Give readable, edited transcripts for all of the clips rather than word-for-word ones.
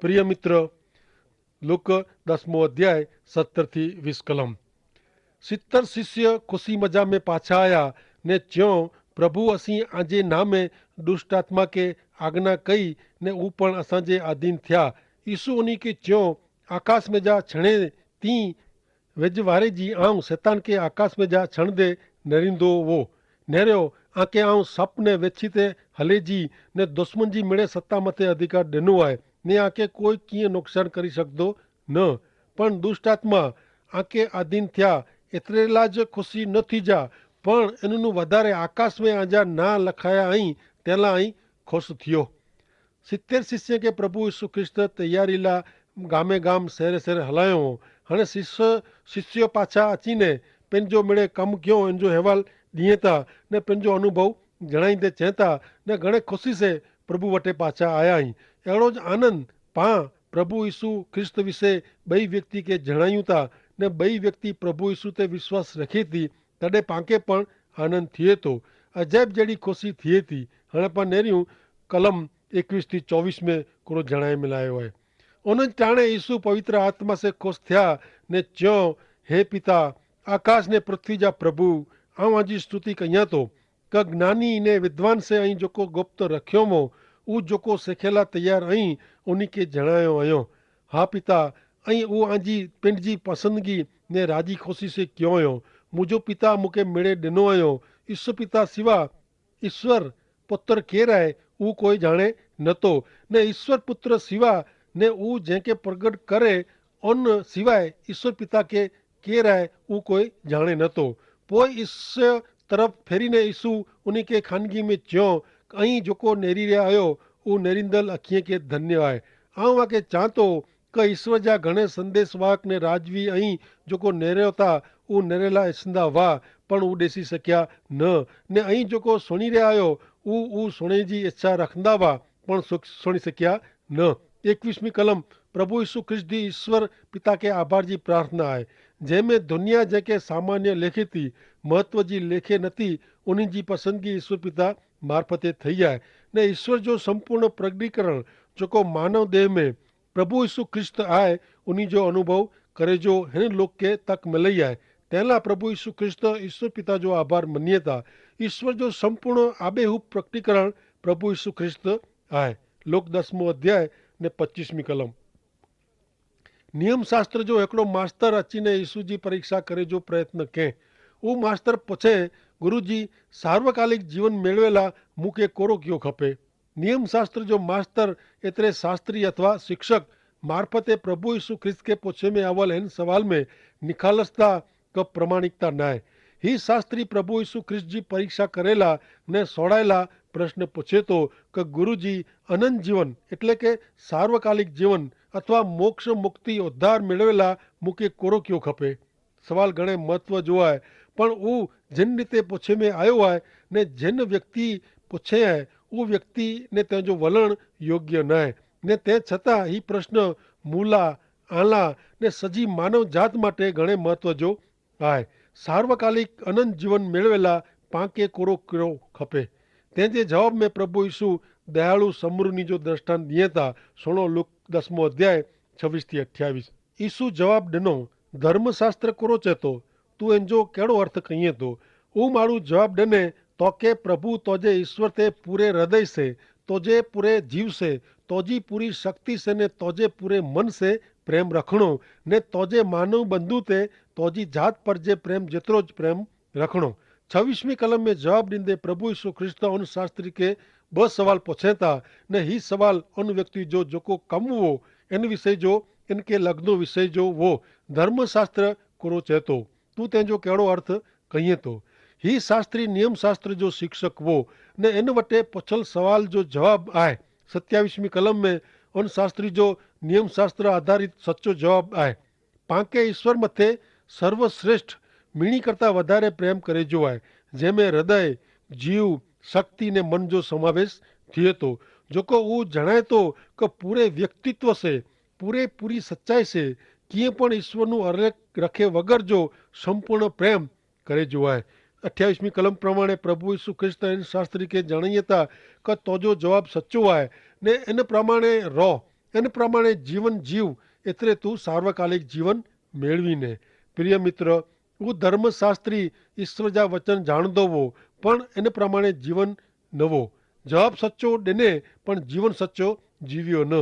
प्रिय मित्र, लूक 10मो अध्याय 17 થી 20 कलम। 70 શિષ્ય ખુશી મજા में પાછા આયા ને ચ્યો પ્રભુ અસી આજે નામે દુષ્ટ આત્मा के आज्ञा कई ने ऊ पण असांजे अधीन थिया। यीशु उन्हीं के च्यो आकाश में जा छणे ती वेज वारे जी आऊं शैतान के आकाश में जा छण दे नरिंदो वो नेरियो आके आऊं सप ने वेछी ते हले जी ने दुश्मन जी मिड़े सत्ता मथे अधिकार ॾिनो आहे ने आके कोई कीअं नुक़सान करी सकदो न। पण दुष्ट आत्मा आके अधीन थिया एतरेला ज खुशी न थी जा पण इननु वधारे आकाश में आजा ना लखाया आई तेला आई खुश थियो। 70 शिष्य के प्रभु यीशु ख्रिस्त तैयारी ला गामे गाम शहरे शहरे हलायो। हाणे शिष्य पाछा अचीने पंहिंजो मिड़े कमु कयो इन जो अहवाल ॾिए था ने पंहिंजो अनुभव जणाईंदे चवनि था ने घणे ख़ुशी से प्रभु वटे पाछा आया आहीं। अहिड़ो ज आनंद पां प्रभु यीशु ख्रिस्त विषय ॿई व्यक्ति के जणायूं था ने ॿई व्यक्ति प्रभु यीशु ते विश्वास रखे थी तॾहिं पांखे पण आनंद थिए थो। अजैब जहिड़ी ख़ुशी थिए थी। हाणे पाण नेरियूं कलम 21 થી 24 में कुरो जणाए मिलायो आहे। उन टाणे यीशु पवित्र आत्मा से खुश थिया ने च्यो हे पिता आकाश ने पृथ्वी जा प्रभु आऊं आजी स्तुति कयां थो क ज्ञानी ने विद्वान से ऐं जेको गुप्त रखियो मो ऊ जेको सिखियला तैयार आई उन्हीं के जणायो आहियो। हा पिता ऐं उहो आजी पंहिंजी पसंदगी ने राजी खुशी से कयो आहियो। मुंहिंजो पिता मूंखे मिड़े ॾिनो आहियो। ईश्वर पिता सिवा ईश्वर पुत्र केरु आहे ऊ कोई ॼाणे नथो ने ईश्वर पुत्र सिवा ने ऊ जंहिंखे प्रगट करे उन सिवाय ईश्वर पिता के केरु आहे ऊ कोई ॼाणे नथो। पोइ ईश्वर तरफ़ फेरीने यीशु उन्हीं के खानगी में च्यो ऐं जेको नेरी रहिया आहियो ऊ नेरींदल अखीअ के धन्य आहे। आऊं आके चां थो क ईश्वर जा घणे संदेशवाहक ने राजवी ऐं जेको नेरियो था ऊ नेरेला ॾिसंदा हुआ पण ऊ ॾिसी सकिया न ने ऐं जेको सुणी रहिया आहियो ऊ सुणे जी इच्छा रखंदा हुआ पण सुणी सकिया न। 21वीं कलम प्रभु यीशु ख्रिस्त जी ईश्वर पिता के आभार जी प्रार्थना आहे जंहिंमें दुनिया जेके सामान्य लेखे थी महत्व जी लेखे नथी उन्हनि जी पसंदगी ईश्वर पिता मार्फते थी आहे ने ईश्वर जो संपूर्ण प्रगटीकरण जेको मानव देह में प्रभु यीशु ख्रिस्त आहे उन्हीं जो अनुभव करे जो हिन लोक के तक मिलई आहे। तंहिंला प्रभु यीशु ख्रिस्त ईश्वर पिता जो आभार मञे था। ईश्वर जो संपूर्ण आबेहूब प्रगटीकरण प्रभु यीशु ख्रिस्त आहे। लूक 10मो अध्याय ने 25वीं कलम। नियम शास्त्र जो हिकिड़ो मास्तर अचीने यीशु जी परीक्षा करे जो प्रयत्न कयईं। उहो मास्तर पुछे गुरु जी सार्वकालिक जीवन मेળવે ला मूंखे कोरो कियो खपे। नियम शास्त्र जो मास्तर एतिरे शास्त्री अथवा शिक्षक मार्फते प्रभु यीशु ख्रिस्त के पुछे में अवल हिन सवाल में निखालसता क प्रमाणिकता न आहे। ही शास्त्री प्रभु यीशु ख्रिस्त जी परीक्षा करेला ने सोड़ायला प्रश्न पूछे तो क गुरु जी अनंत जीवन એટલે કે સાર્વકાલિક जीवन अथवा मोक्ष मुक्ति उद्धार मेળવેલા मूंखे कोरो कियो खपे। सवाल घणे महत्व जो आहे पण ऊ जिन रीते पुछे में आयो आहे ने जिन व्यक्ति पुछे आहे उहो व्यक्ति ने तंहिंजो वलण योग्य न आहे ने ते छतां ही प्रश्न मूला आला ने सजी मानव जात માટે घणे महत्व जो आहे। सार्वकालिक अनंत जीवन मेળવેલા पांखे कोरो कियो खपे। तंहिंजे जवाब में प्रभु यीशु दयालु समरूनी जो दृष्टांत दिए था। सुनो लूक 10मो अध्याय 26-28। यीशु जवाब ॾिनो धर्मशास्त्र कोरो चए थो तूं इन जो कहिड़ो अर्थ कईं थो। ऊ माण्हू जवाब ॾिने तोखे प्रभु तोजे ईश्वर ते पूरे हृदय से तोजे पूरे जीव से तोजी पूरी शक्ति से ने तोजे पूरे मन से प्रेम रखणो ने तोजे मानव बंधु ते तोजी जात पर जे प्रेम जेतिरो ज प्रेम रखणो। 26वीं कलम में जवाब ॾींदे प्रभु यीशु ख्रिस्त उन शास्त्री के 2 सवाल पूछे था ने ही सवाल उन व्यक्ति जो जेको कमु वो इन विषय जो इनके लॻंदो विषय जो वो धर्मशास्त्र कोरो चए थो तूं तंहिंजो कहिड़ो अर्थ कईं थो। ही शास्त्री नियम शास्त्र जो शिक्षक वो ने इन वटे पुछल सवाल जो जवाब आहे। 27वीं कलम में उन शास्त्री जो नियम शास्त्र आधारित सच्चो जवाब आहे पांखे ईश्वर मथे सर्वश्रेष्ठ मीणी करता वधारे प्रेम करे जो आहे जंहिंमें हृदय जीव शक्ति ने मन जो समावेश थिए थो जेको ऊ जणाए थो क पूरे व्यक्तित्व से पूरी सच्चाई से कीअं पण ईश्वरनु अर्थ रखे वगर जो संपूर्ण प्रेम करे जो आहे। 28वीं कलम प्रमाणे प्रभु यीशु ख्रिस्त इन शास्त्री के जणाइए था क तोजो जवाब सच्चो आहे ने इन प्रमाणे रहो એને પ્રમાણે જીવન જીવ એટલે તું સાર્વકાલિક જીવન મેળવીને. પ્રિય મિત્ર, હું ધર્મશાસ્ત્રી ઈશ્વર જા વચન જાણતો હો પણ એને પ્રમાણે જીવન નવો. જવાબ સચ્ચો દેને પણ જીવન સચ્ચો જીવ્યો ન.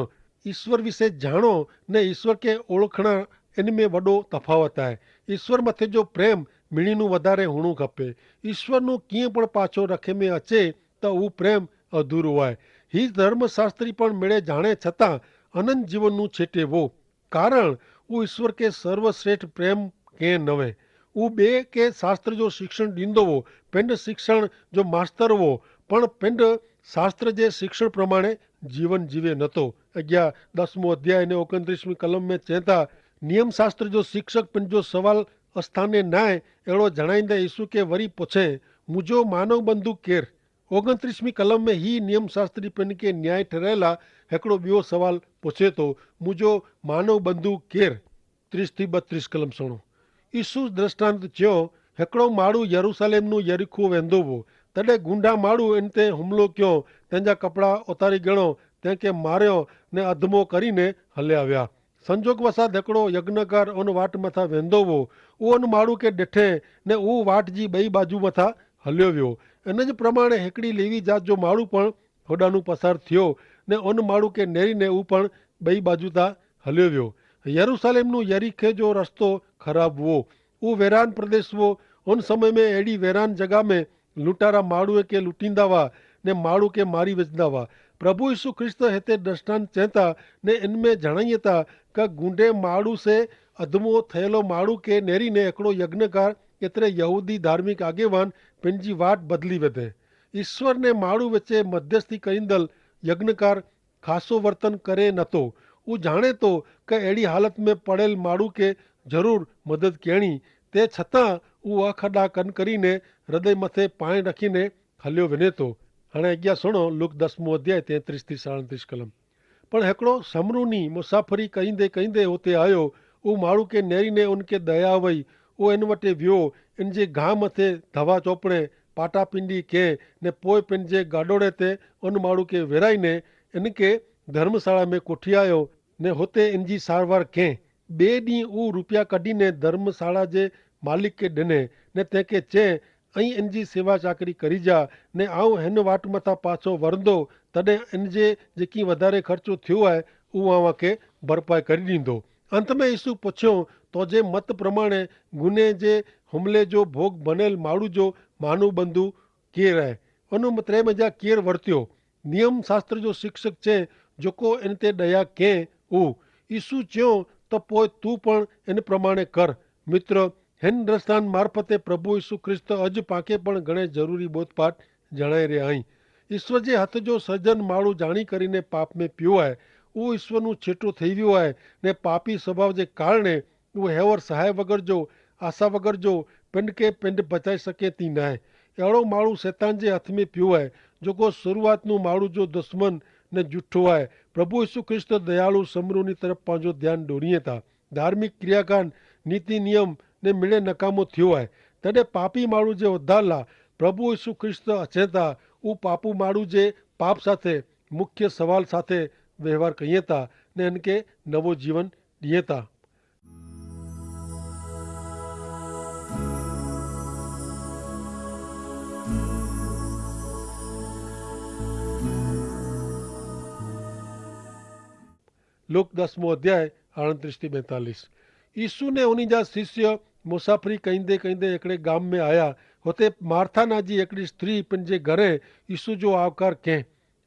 ઈશ્વર વિશે જાણો ને ઈશ્વર કે ઓળખણા એની મેં વડો તફાવત થાય. ઈશ્વર મથે જો પ્રેમ મીણીનું વધારે હુણું ખપે. ઈશ્વરનું કીએ પણ પાછો રખે મેં અચે તો હું પ્રેમ અધૂરું હોય. ही धर्मशास्त्री पण मेळे जाणे छतां अनंत जीवनનું છેટે વો. કારણ હું ઈશ્વર કે સર્વશ્રેષ્ઠ પ્રેમ કે નવે. હું બે કે શાસ્ત્ર જો શિક્ષણ ॾींदो हो पिंड શિક્ષણ જો માસ્તર હો પણ पिंड શાસ્ત્ર જે શિક્ષણ પ્રમાણે જીવન જીવે નતો. 10મો અધ્યાય ને 29મી કલમ में चेता नियम शास्त्र जो शिक्षक पिंड जो सवाल अस्थाने नाय अहिड़ो जणाईंदे ईसु के वरी पुछे मुंहिंजो मानव बंधु केरु. 29મી कलम में ही नियम शास्त्री पिन के न्याय ठहरायला हिकिड़ो ॿियो सवाल पुछे थो मुंहिंजो मानव बंधु केरु. 30 થી 32 कलम सुणो. ईसु दृष्टांत चयो हिकिड़ो माण्हू यरूशलेम यरीखो वेंदो हो. तॾहिं गुंडा माण्हू इन ते हुमिलो कयो, तंहिंजा कपिड़ा उतारी ॻणो, तंहिंखे मारियो ने अधमो કરીને हलिया विया. संजोग वसात हिकिड़ो यज्ञकार उन वाट मथां वेंदो हो. उहो उन माण्हू खे ॾिठे ने उहो वाट जी ॿई बाजू मथां हलियो वियो. इन जे प्रमाणे हिकिड़ी लेवी जात जो माण्हू पण होॾांहुं पसार थियो ने उन माण्हू खे नेरीने हू पण ॿई बाजू तां हलियो वियो. यरूशलेम यरीखे जो रस्तो ख़राब हुओ. उहो वेरान प्रदेश हुओ. उन समय में अहिड़ी वेरान जॻह में लूटारा माण्हूअ खे लूटींदा हुआ ने माण्हू खे मारी विझंदा हुआ. प्रभु यीशु ख्रिस्त हिते दृष्टांत चवनि था ने इनमें जणाइए था कि गूंडे माण्हू से अधमो थियलो माण्हू खे नेरीने हिकिड़ो यज्ञकार एतिरे यहूदी धार्मिक आगेवान पंहिंजी वाट बदिली वधे. ईश्वर ने माण्हू विचे मध्यस्थी करींदल यज्ञकार ख़ासो वर्तन करे नथो. हू जाणे थो कि अहिड़ी हालत में पड़ियल माण्हू खे ज़रूरु मदद करिणी. ते छतां हू अखॾा कन કરીને હૃદય મથે પાણી રખીને હલ્યો વञे थो. हाणे अॻियां सुणो लुक 10मो अध्याय 33 થી 37 कलम. પણ हिकिड़ो समरूनी मुसाफ़िरी कईंदे कईंदे हुते आयो. उहो माण्हू खे नेरीने उनखे दया वई. उहो इन वटि वियो. इन जे गाह मथे दवा चोपड़े पाटा पिंडी कंहिं ने पोइ पंहिंजे गाॾोड़े ते उन माण्हू खे विराईने इनखे धर्मशाला में कोठियायो ने हुते इन जी सारवार कंहिं. ॿिए ॾींहुं उहो रुपया कढीने धर्मशाला जे मालिक खे ॾिने ने तंहिंखे चए ऐं इन जी सेवा चाकरी करिजा ने आउं हिन वाट मथां पाछो वरंदो तॾहिं इन जे जेकी वधारे ख़र्चो थियो आहे उहो अव्हांखे भरपाई करे ॾींदो. अंत में यीशु पुछियो तुंहिंजे मत प्रमाणे गुने जे हुमिले जो भोग बनियल माण्हू जो मानव बंधु केरु आहे. उन टे मंझा केरु वरितियो. नियम शास्त्र जो शिक्षक चए जेको इन ते दया कंहिं हू. यीशु चयो त पोइ तूं पण इन प्रमाणे कर. मित्र, हिन दृष्टांत मार्फते प्रभु यीशु ख्रिस्त अॼु पाण पण घणे ज़रूरी बोधपाठ जणाए रहिया आहिनि. ईश्वर जे हथ जो सजन माण्हू जाणी કરીને पाप में पियो आहे. उहो ईश्वरનું छेटो થઈ वियो आहे ने पापी स्वभाव जे कारणे उहो हेवर सहाय वग़ैरह जो आशा वग़ैरह जो पिंड खे पिंड बचाए सघे थी न आहे. अहिड़ो माण्हू शैतान जे हथ में पियो आहे जेको शुरूआतનું माण्हू जो दुश्मन ने जूठो आहे. प्रभु यीशु ख्रिस्त दयालु समरूनी तरफ़ पंहिंजो ध्यानु दोरीए था. धार्मिक क्रियाकांड नीति नियम ने मिले नकामो थियो आहे. तॾहिं पापी माण्हू जे उद्धार लाइ प्रभु यीशु ख्रिस्त अचे था. उहो पापू माण्हू जे पाप साथे मुख्य सवाल साथे व्यवहार कईं था ने इनखे नवो जीवन ॾिए था. लुक 10मो अध्याय 38 થી 42. यीशु ने उन्हीं जा शिष्य मुसाफ़िरी कईंदे कईंदे हिकिड़े गाम में आया. हुते मार्था नां जी हिकिड़ी स्त्री पंहिंजे घरे यीशु जो आवकार कयईं.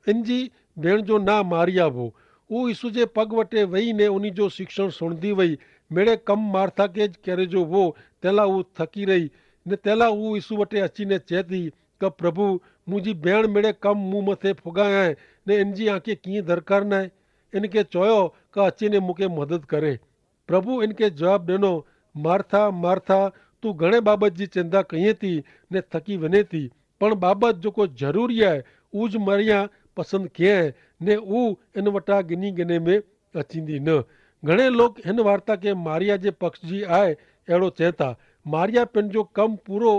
इन जी भेण जो नां मारिया हो. उहो यीशु जे पग वटे वेही ने उन जो शिक्षण सुणंदी वई. मेड़े कम मार्था खे करे जो हो तंहिंला उहो थकी रही ने तंहिंला उहो यीशु वटे अची ने चए थी कि प्रभु मुंहिंजी भेण मेड़े कम मूं मथे फुगाया आहे ने इन जी आंखे कीअं दरकार न आहे. इनखे चयो कि अची ने मूंखे मदद करे. प्रभु इनखे जवाबु ॾिनो, मार्था मार्था तूं घणे बाबति जी चिंता कईं थी ने थकी वञे थी, पण बाबति जेको ज़रूरी आहे उहो ज मरिया पसंदि कयईं ने उहो इन वटां गिनी गिने में अचींदी न. घणे लोग हिन वार्ता खे मारिया जे पक्ष जी आहे अहिड़ो चए था. मारिया पंहिंजो कमु पूरो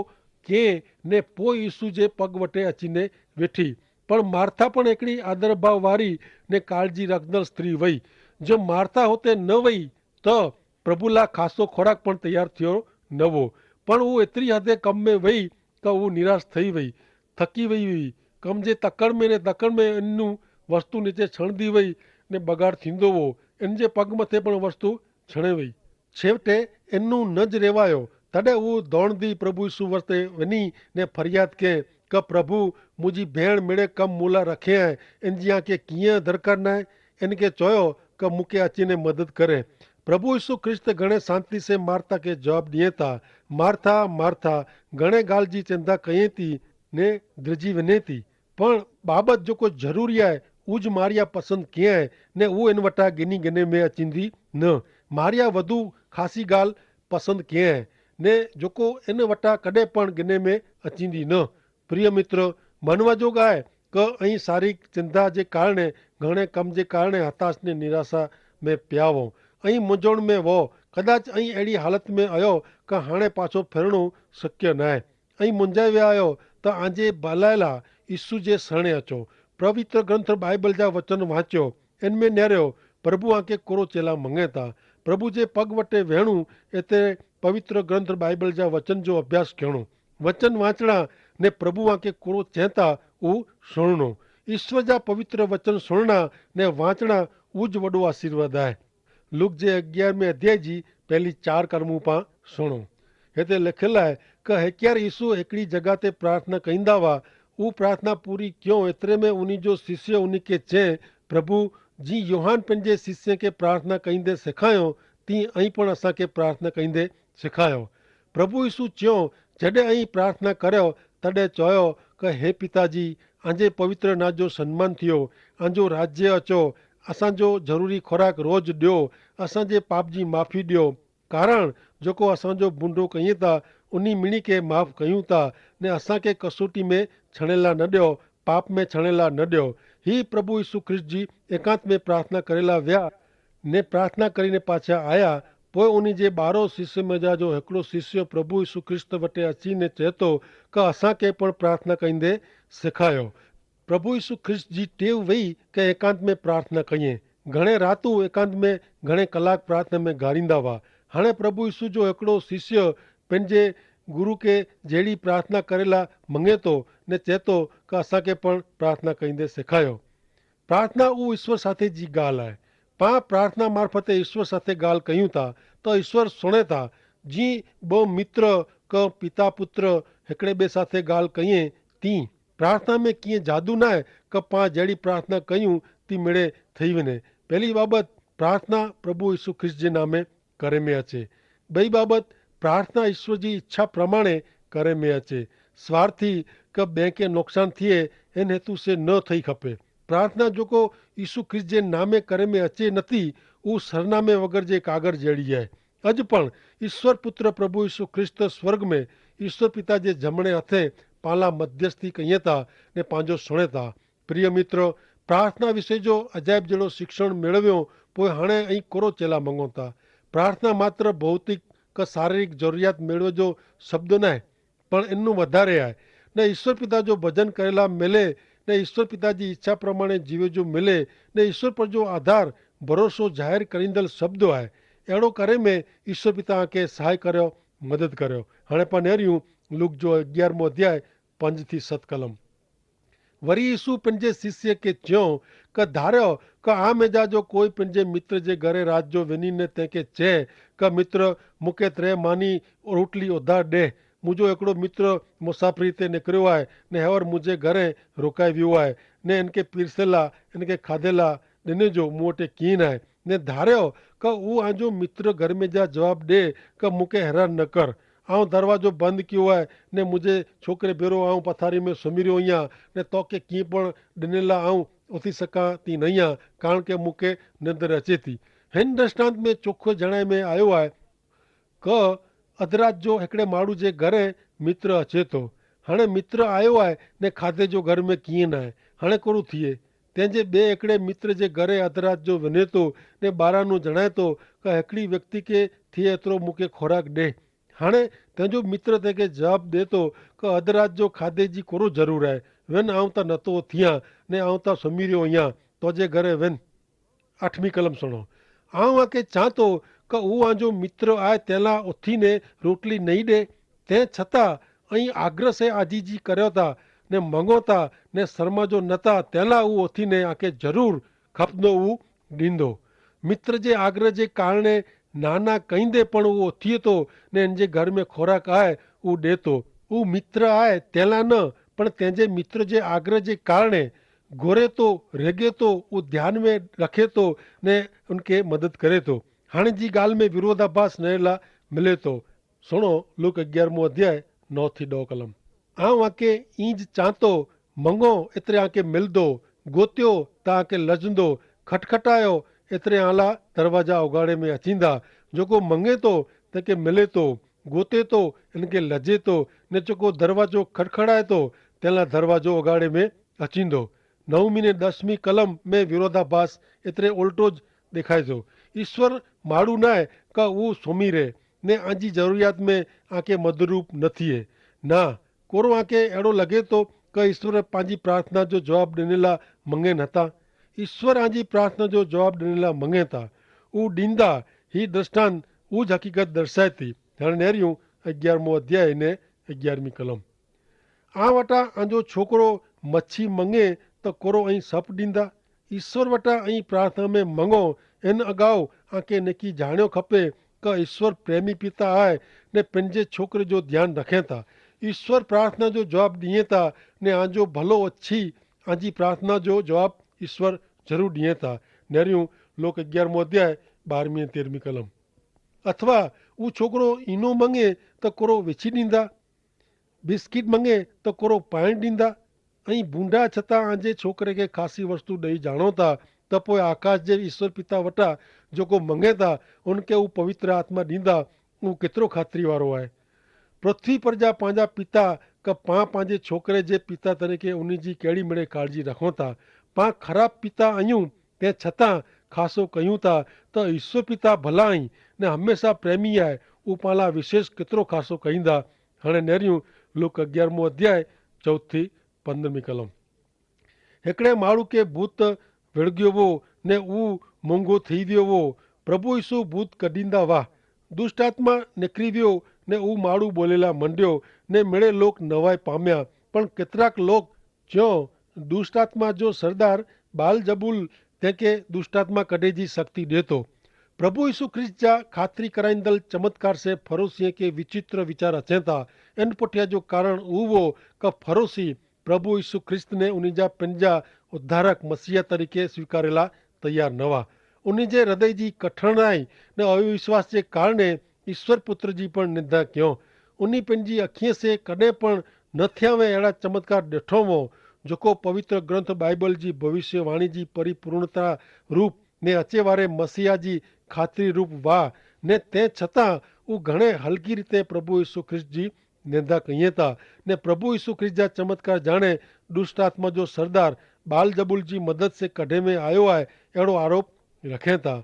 कयईं ने पोइ यीशु जे पग वटे अची ने वेठी. पण मार्था पण हिकिड़ी आदर भाव वारी ने काळजी रखंदड़ स्त्री वई। जो मार्था हुते न वई त प्रभु लाइ ख़ासो खोराक पण तैयार थियो न हो। पण हू एतिरी हदे कम में वई त हू निराश थई वई, थकी वई हुई। कम जे तकड़ में इनू वस्तु नीचे छणंदी वई ने बगाड़ थींदो हो। इन जे पग मथे पण वस्तु छणे वई। छेवटे इनू न ज रेवायो। तॾहिं हू दौड़ंदी प्रभु यीशु वरते वञी ने फरियाद कयईं क प्रभु मुंहिंजी भेण मिड़े कम मूं लाइ रखे आहे, इन जी आंखे कीअं दरकार न आहे। इनखे चयो क मूंखे अची ने मदद करे। प्रभु यीशु ख्रिस्त घणे शांति से मार्था खे जवाब ॾिए था, मार्था मार्था घणे ॻाल्हि जी चिंता कयईं थी ने ड्रिजी वञे थी, पण बाबति जेको ज़रूरी आहे उज मारिया पसंदि कीअं आहे ने उहो इन वटां गिनी गिने में अचींदी न। मारिया वधू ख़ासी ॻाल्हि पसंदि कीअं आहे ने जेको इन वटां कॾहिं पण गिने में अचींदी न। प्रिय मित्र, मनवा जोग आहे क ऐं शारीरिक चिंता जे कारणे घणे कम जे कारणे हताश ने निराशा में पिया हो ऐं मुंझवण में वो कदाच ऐं अहिड़ी हालत में आयो क हाणे पाछो फिरणो शक्य न आहे ऐं मुंझाए विया आहियो त आंजे भलाई लाइ यीशु जे शरणे अचो, पवित्र ग्रंथ बाइबल जा वचन वाचियो, इन में निहारियो प्रभु आंखे कोरो चेला मंगे था। प्रभु जे पग वटे वेहणू हिते पवित्र ग्रंथ बाइबल जा वचन जो अभ्यास करणो, वचन वाचणा ने प्रभु आंखे कोरो चए था उहो सुणणो। ईश्वर जा पवित्र वचन सुणना ने वाचणा उज वॾो आशीर्वाद आहे। लुक जे 11वें अध्याय जी पहली 4 कर्मूं पां सुणो। हिते लिखियलु आहे क हिकियार यीशु हिकिड़ी जॻह ते प्रार्थना कंदा हुआ। हू प्रार्थना पूरी क्यों एतिरे में उन जो शिष्य उन खे चए, प्रभु जी योहान पंहिंजे शिष्य खे प्रार्थना कंदे सेखारियो तीअं ऐं पण असांखे प्रार्थना कंदे सेखारियो। प्रभु यीशु चयो, जॾहिं ऐं प्रार्थना करियो तॾहिं चयो क हे पिताजी, आंजे पवित्र नाम जो सन्मान थियो, आंजो राज्य अचो, असांजो ज़रूरी खुराक रोज़ ॾियो, असांजे पाप जी माफ़ी ॾियो, कारण जेको असांजो बुंडो कयूं था उन मिणी खे माफ़ कयूं था ने असांखे कसोटी में छणेला न ॾियो, पाप में छणेला न ॾियो। ही प्रभु यीशु ख्रिस्त जी एकांत में प्रार्थना करेला विया ने प्रार्थना करीने पाछा आया। पोइ उन जे 12 शिष्य में जो हिकिड़ो शिष्य प्रभु यीशु ख्रिस्त वटि अची ने चए थो क असांखे पण प्रार्थना कंदे सेखारियो। प्रभु यीशु ख्रिस्त जी टेव वई क एकांत में प्रार्थना कईं। घणे रातूं एकांत में घणे कलाक प्रार्थना में गारींदा हुआ। हाणे प्रभु यीशु जो हिकिड़ो शिष्य पंहिंजे गुरु खे जहिड़ी प्रार्थना करेला मंगे थो ने चए थो क असांखे पण प्रार्थना कंदे सेखारियो। प्रार्थना उहो ईश्वर साथे जी ॻाल्हि आहे। पाण प्रार्थना मार्फते ईश्वर साथे ॻाल्हि कयूं था त ईश्वर सुणे था। जीअं 2 मित्र क पिता पुत्र हिकिड़े ॿिए साथे ॻाल्हि कयूं तीअं प्रार्थना में कीअं जादू न आहे क पाण जहिड़ी प्रार्थना कयूं ती मिड़े ठही वञे। पहली बाबति प्रार्थना प्रभु यीशु ख्रिस्त जे नामे करे में अचे। ॿई बाबति प्रार्थना ईश्वर जी इच्छा प्रमाणे करे में अचे। स्वार्थी क ॿिए खे नुक़सानु थिए इन हेतु से न थई खपे। प्रार्थना जेको यीशु ख्रिस्त जे नामे करे में अचे नथी, उहो सरनामे वग़ैरह जे कागर जहिड़ी आहे। अॼु पण ईश्वर पुत्र प्रभु यीशु ख्रिस्त स्वर्ग में ईश्वर पिता जे जमणे हथे पाला मध्यस्थी कईं था ने पंहिंजो सुणे था। प्रिय मित्र, प्रार्थना विषय जो अजायब जहिड़ो शिक्षण मेळवियो पोइ हाणे ऐं कोरो चेला मंगूं था। प्रार्थना मात्र भौतिक क शारीरिक ज़रूरियात मेळव जो शब्द न आहे, पण इनू वधारे आहे। न ईश्वर पिता जो भजन करेला मिले, न ईश्वर पिता जी इच्छा प्रमाणे जीवे जो मिले, न ईश्वर पर जो आधार भरोसो ज़ाहिर करींदड़ शब्द आहे। अहिड़ो करे में ईश्वर पिता खे सहाय करियो, मदद करियो। हाणे पाण नेरियूं लूक जो 11वां अध्याय 5 थी 7 कलम। वरी यीशु पंहिंजे शिष्य खे चयो क धारियो क आमेजा जो कोई पंहिंजे मित्र जे घरे राति जो वञी ने तंहिंखे चए क मित्र मूंखे 3 मानी रोटली उधार ॾे। मुंहिंजो हिकिड़ो मित्र मुसाफ़िरी ते निकिरियो आहे ने हेवर मुंहिंजे घरे रोकाए वियो आहे ने इनखे पीरसियल आहे, इनखे खाधे लाइ ॾिने जो मूं वटि कीअं आहे ने धारियो क उहो आंजो मित्र घर में जा जवाबु ॾे क मूंखे हैरान न कर, आउं दरवाज़ो बंदि कयो आहे ने मुंहिंजे छोकिरे भेरो आउं पथारी में सुम्ही रहियो आहियां ने तोखे कीअं पण ॾिनल आउं उथी सघां थी न आहियां, कारण के मूंखे निंड अचे थी। हिन दृष्टांत में चोखो जणाए में आयो आहे क अधरात जो हिकिड़े माण्हू जे घरे मित्र अचे थो। हाणे मित्र आयो आहे ने खाधे जो घर में कीअं न आहे, हाणे कोरो थिए तंहिंजे ॿिए हिकिड़े मित्र जे घरे अधरात जो वञे थो ने ॿारहं जणाए थो क हिकिड़ी व्यक्ति खे थिए एतिरो मूंखे खुराक ॾे। हाणे तंहिंजो मित्र तंहिंखे जवाबु ॾिए थो क अधु राति जो खाधे जी कोरो ज़रूरु आहे, वेन आऊं त नथो थियां ने आऊं त सुम्ही रहियो आहियां तुंहिंजे घरे वेन। 8वीं कलम सुनो। आऊं आके चां थो कि हू आंजो मित्र आहे तंहिं लाइ उथीने रोटली नहीं ॾे, तंहिं छतां ऐं आग्रह से आजीजी करियो था ने मङो था ने शर्मा जो न था, तंहिं लाइ हू उथीने आके ज़रूरु खपंदो हू ॾींदो। मित्र जे आग्रह जे कारणे नाना कईंदे पण उहो उथिए थो ने हिन जे घर में खोराक आहे हू ॾिए थो। हू मित्र आहे तंहिं लाइ न, पण तंहिंजे मित्र जे आग्रह जे कारणे घुरे थो, रेगे थो, उहो ध्यान में रखे थो ने उनखे मदद करे थो। हाणे जी ॻाल्हि में विरोधाभास न लाइ मिले थो। सुणो लूक 11 अध्याय 9 थी 10 कलम। आऊं आके ईंज चांतो मंगो एतिरे आके मिलंदो, गोतियो त आके लजंदो, खटखटायो एतिरे आला दरवाजा उघाड़े में अचींदा। जेको मंगे थो तंहिंखे मिले थो, गोते थो हिनखे लजे थो ने जेको दरवाजो खड़खड़ाए थो तंहिं लाइ दरवाजो उघाड़े में अचींदो। 9वीं ने 10वीं कलम में विरोधाभास एतिरे उल्टो ॾेखारे थो। ईश्वर माण्हू न आहे का उहो सुम्ही रहे ने आंजी ज़रूरियात में आके मदरूप न थिए। न कोरो आके अहिड़ो लॻे थो कि ईश्वर पंहिंजी प्रार्थना जो जवाबु ॾियण लाइ मंगे नथा। ईश्वर आंजी प्रार्थना जो जवाबु ॾियण लाइ मंगे था, हू ॾींदा। ही दृष्टांत उहा हक़ीक़त दर्शाए थी। हाणे नेरियूं 11 अध्याय ने 11वीं कलम। आ वटां आंजो छोकिरो मच्छी मंगे त कोरो ऐं सप ॾींदा। ईश्वर वटां ऐं प्रार्थना में मंगो। इन अॻाऊ आके नेकी ॼाणियो खपे कि ईश्वर प्रेमी पिता आहे ने पंहिंजे छोकिरे जो ध्यानु रखे था। ईश्वर प्रार्थना जो जवाबु ॾिए था ने आंजो भलो अच्छी आंजी प्रार्थना जो जवाबु ईश्वर ज़रूरु ॾिए था। नेरियूं लोक 11 अध्याय 12वीं 13वीं कलम। अथवा उहो छोकिरो इनो मंगे त कोरो विछी ॾींदा, बिस्किट मंगे त कोरो पाइण ॾींदा। ऐं बूंडा छता आंजे छोकिरे खे ख़ासी वस्तु ॾेई ॼाणो था त पोइ आकाश जे ईश्वर पिता वटां जेको मंगे था उनखे हू पवित्र आत्मा ॾींदा। उहो केतिरो ख़ातिरी वारो आहे। पृथ्वी पर जा पंहिंजा पिता का पाण पंहिंजे छोकिरे जे पिता तरीक़े उन जी कहिड़ी मिड़े काळजी रखूं था। पाण ख़राबु पिता आहियूं तंहिं छतां ख़ासो कयूं था त ईश्वर पिता भला आहीं ने हमेशह प्रेमी आहे, उहो पाण लाइ विशेष केतिरो ख़ासो कईंदा। हाणे नेरियूं लूक 11 अध्याय 4-15 कलम। हिकिड़े माण्हू खे भूत विड़गियो हो ने उहो मूंगो थी वियो हो। प्रभु यीशु भूत कढींदा हुआ, दुष्ट आत्मा निकिरी वियो ने उहो माण्हू ॿोलेला मंडियो ने मिड़े लोक नवाए पामिया। पण केतिराक लोग चयो दुष्ट आत्मा जो सरदार बाल जबूल तंहिंखे दुष्ट आत्मा कढे जी शक्ति ॾिए थो। प्रभु यीशु ख्रिस्त जा ख़ातिरी कराईंदड़ चमत्कार से फरोसीअ खे विचित्र वीचार अचनि था। इन पुठियां जो कारण उहो हो कि फरोसी प्रभु यीशु ख्रिस्त ने उन जा पंहिंजा उद्धारक मसीह तरीक़े स्वीकारेला तयार न हुआ। उन जे हृदय जी कठिनाई ने अविश्वास जे कारणे ईश्वर पुत्र जी पण निंदा कयो। उन पंहिंजी अखीअ से कॾहिं पण न थिया वे अहिड़ा चमत्कार ॾिठो हो जेको पवित्र ग्रंथ बाइबल जी भविष्यवाणी जी परिपूर्णता रूप ने अचे वारे मसीहा जी ख़ातिरी रूप वाह ने तंहिं छतां उहे घणे हल्की रीते प्रभु यीशु ख्रिस्त जी निंदा कईं था ने प्रभु यीशु ख्रिस्त जा चमत्कार जाणे दुष्ट आत्मा जो सरदार बाल जबुल जी मदद से कढे में आयो आहे अहिड़ो आरोप रखे था।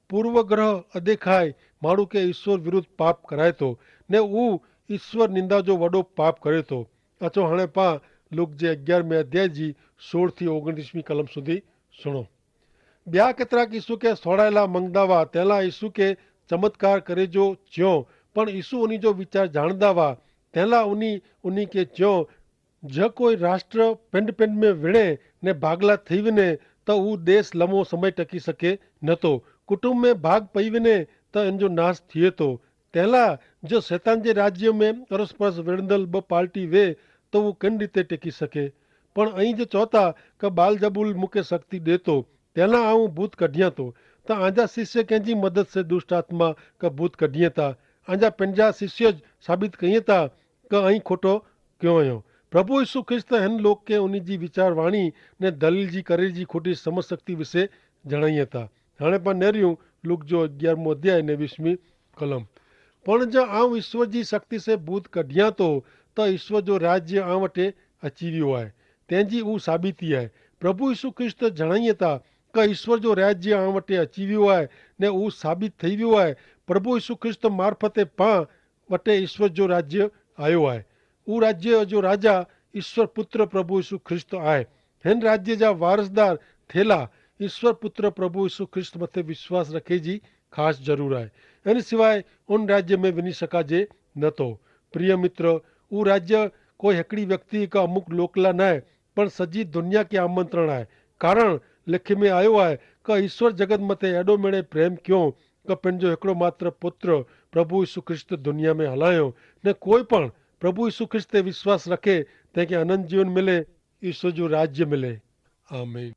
पूर्व ग्रह अदेखाए माण्हू खे ईश्वर विरुद्ध पाप कराए थो ने उहो ईश्वर निंदा जो वॾो पाप करे थो। अचो हाणे पाण लूक जे 11 अध्याय जी 16-29 कलम सुधी सुणो। ॿिया केतिरा ईसू खे सोड़ायला मंगदा हुआ, तंहिं लाइ ईसू खे चमत्कार करे जो चयो, पण ईसू उन जो वीचार ॼाणंदा हुआ। तंहिं लाइ उन खे चयो जो कोई राष्ट्र पिंड पिंड में विणे ने भागला थी वञे त हू देश लम्बो समय टकी सघे नथो। कुटुंब में भाग पई वञे त इन जो नाश थिए थो। तंहिं लाइ जो शैतान जे राज्य में अरस परस विढ़ंदड़ ॿ पार्टी वे त उहो किन रीते टिकी सघे। पण ऐं जो चओ था कि बाल जबूल मूंखे शक्ति ॾिए थो तंहिं लाइ आऊं भूत कढियां थो त आंजा शिष्य कंहिंजी मदद से दुष्ट आत्मा का भूत कढिए था। आंजा पंहिंजा शिष्य साबित कईं था कि ऐं खोटो कयो आहियूं। प्रभु यीशु ख्रिस्त हिन लोक खे उन जी वीचारवाणी ने दलील जी करे जी खोटी समझ शक्ति विषय जणाईं था। हाणे पाण नेरियूं लूक जो 11 अध्याय ने 20 कलम। पण जो आऊं ईश्वर जी शक्ति से भूत कढियां थो त ईश्वर जो राज्य आं वटि अची वियो आहे, तंहिंजी उहा साबिती आहे। प्रभु यीशु ख्रिस्त जणाईं था कि ईश्वर जो राज्य आं वटि अची वियो आहे ने उहो साबित थी वियो आहे। प्रभु यीशु ख्रिस्त मार्फते पाण वटि ईश्वर जो राज्य आयो आहे। उहो राज्य जो राजा ईश्वर पुत्र प्रभु यीशु ख्रिस्त आहे। हिन राज्य जा वारसदार थेला ईश्वर पुत्र प्रभु यीशु ख्रिस्त मथे विश्वास रखे जी ख़ासि ज़रूरु आहे। इन सिवाइ उन राज्य में वञी सघाजे नथो। प्रिय मित्र, उहो राज्य कोई हिकिड़ी व्यक्ति हिकु अमुक लोकला न आहे, पर सॼी दुनिया खे आमंत्रण आहे। कारण लिख में आयो आहे कि ईश्वर जगत मथे एॾो मेड़े प्रेम कयो कि पंहिंजो हिकिड़ो मात्र पुत्र प्रभु यीशु ख्रिस्त दुनिया में हलायो न कोई पण प्रभु यीशु ख्रिस्त ते विश्वास रखे तंहिंखे अनंत जीवन मिले, ईश्वर जो राज्य मिले। आमीन।